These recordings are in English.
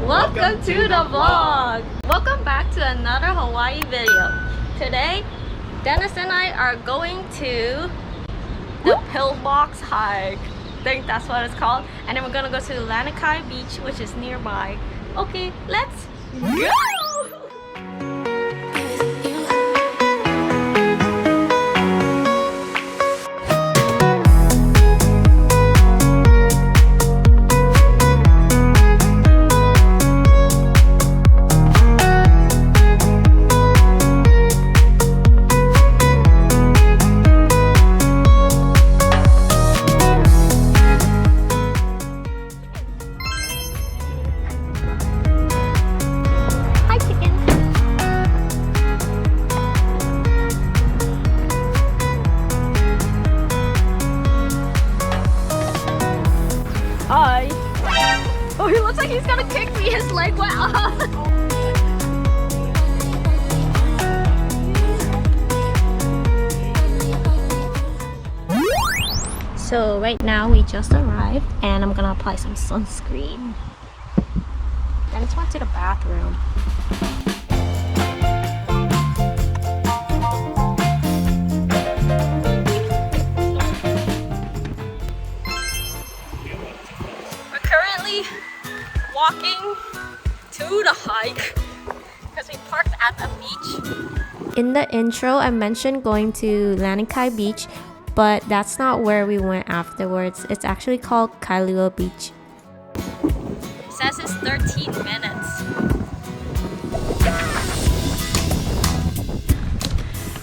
Welcome to the vlog! Welcome back to another Hawaii video. Today, Dennis and I are going to the Pillbox hike. I think that's what it's called. And then we're gonna go to Lanikai Beach, which is nearby. Okay, let's go! Hi. Oh, he looks like he's gonna kick me. His leg went up. So right now we just arrived and I'm gonna apply some sunscreen. I just went to the bathroom. Walking to the hike because we parked at the beach. In the intro, I mentioned going to Lanikai Beach, but that's not where we went afterwards. It's actually called Kailua Beach. It says it's 13 minutes.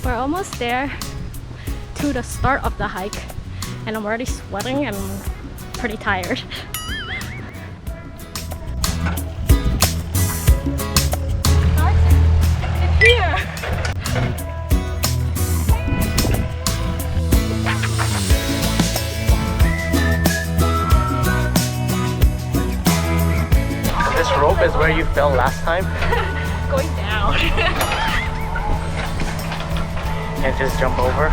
We're almost there to the start of the hike, and I'm already sweating and pretty tired. Here. This rope is where you fell last time? Going down. And just jump over.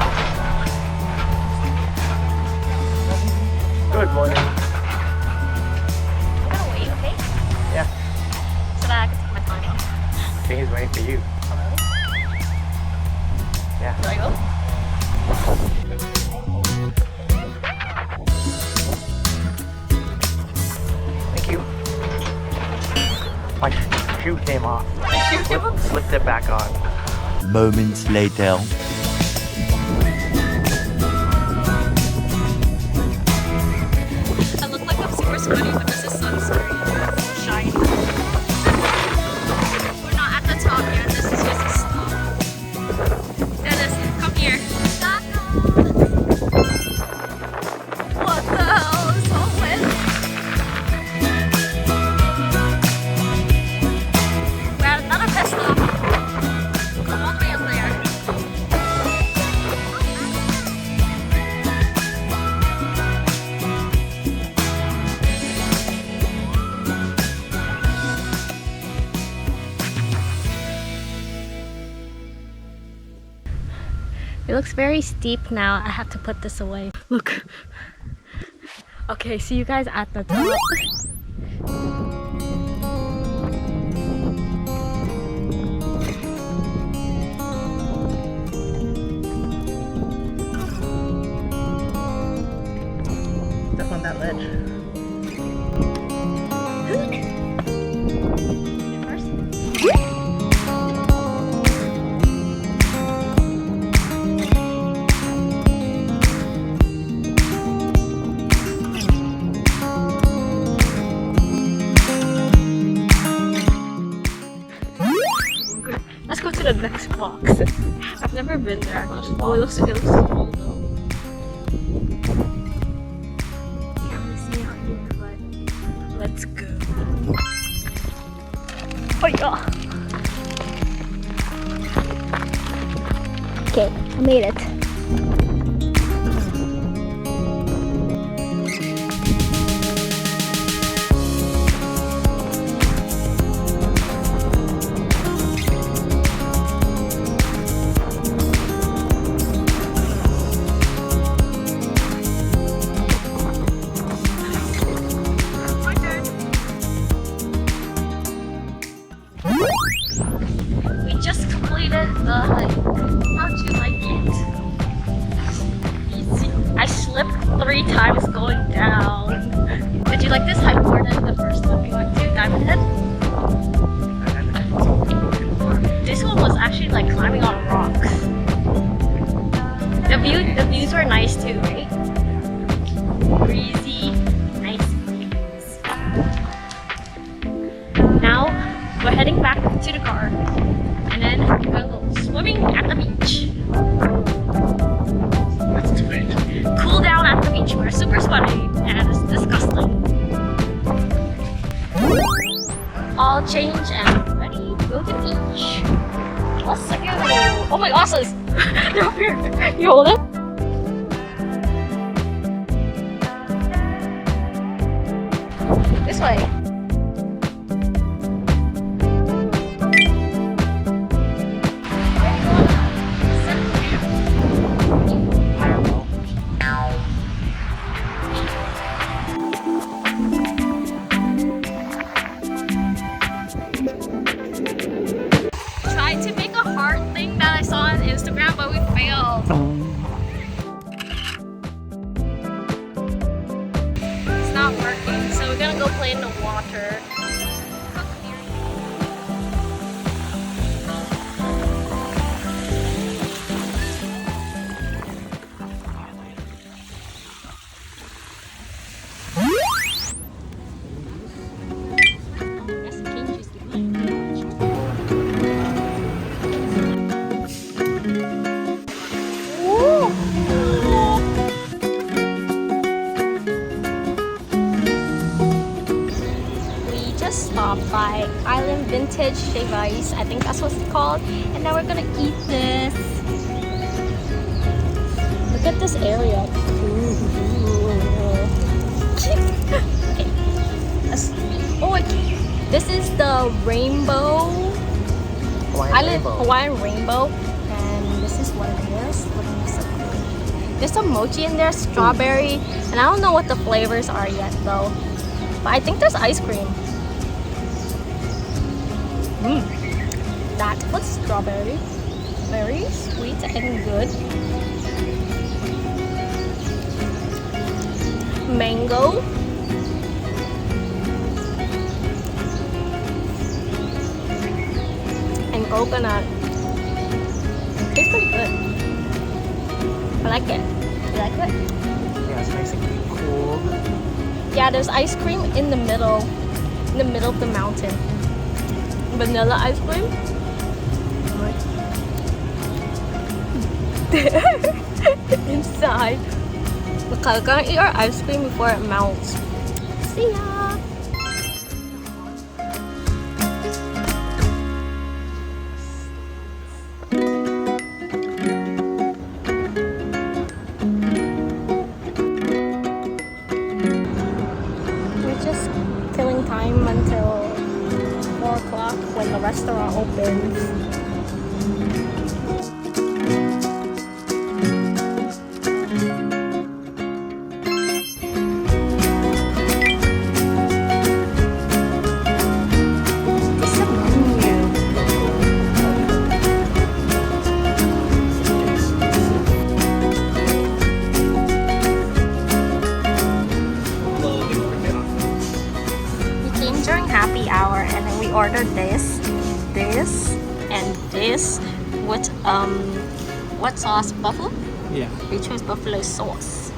Good morning. I'm gonna wait, okay? Yeah. So that I can take my time off. I think he's waiting for you. Yeah. Do I go? Thank you. My shoe came off. Slipped it back on. Moments later. I look like I'm super sweaty, but this is sunscreen. It's so shiny. We're not at the top yet. This is just a stop. Dennis, come here. What the hell? It's so wet. We're at another pit stop. Come all the way up there. It looks very steep now. I have to put this away. Look. Okay, see you guys at the top. Step on that ledge. Let's go to the next box. I've never been there actually. Oh, it looks small though. Can't really see out here, but let's go. Oh yeah. Okay, I made it. rated the hike? How'd you like it? Easy. I slipped 3 times going down. Did you like this hike more than the first one we went to, Diamond Head? This one was actually like climbing on rocks. The views were nice too, right? Breezy, nice views. Now we're heading back to the car, and then we're gonna go swimming at the beach. Let's do it. Cool down at the beach. We're super sweaty and it's disgusting. All change and ready to go to the beach. Let's go. Oh my gosh, they're up here. You hold it? This way. Tried to make a heart thing that I saw on Instagram, but we failed. It's not working, so we're gonna go play in the water. Stopped by Island Vintage Shave Ice, I think that's what it's called, and now we're gonna eat this. Look at this area. Okay. Oh wait, this is the Rainbow Hawaiian Rainbow, and this is what it is. Look at this. There's some mochi in there, strawberry, and I don't know what the flavors are yet though, but I think there's ice cream. That was strawberry. Very sweet and good. Mango. And coconut. It's pretty good. I like it. You like it? Yeah, it's nice and cool. Yeah, there's ice cream in the middle of the mountain. Vanilla ice cream. Inside. Okay, we're gonna eat our ice cream before it melts. See ya! We're just killing time until 4 o'clock when the restaurant opens. Ordered this, and this with what sauce? Buffalo? Yeah. We chose buffalo sauce.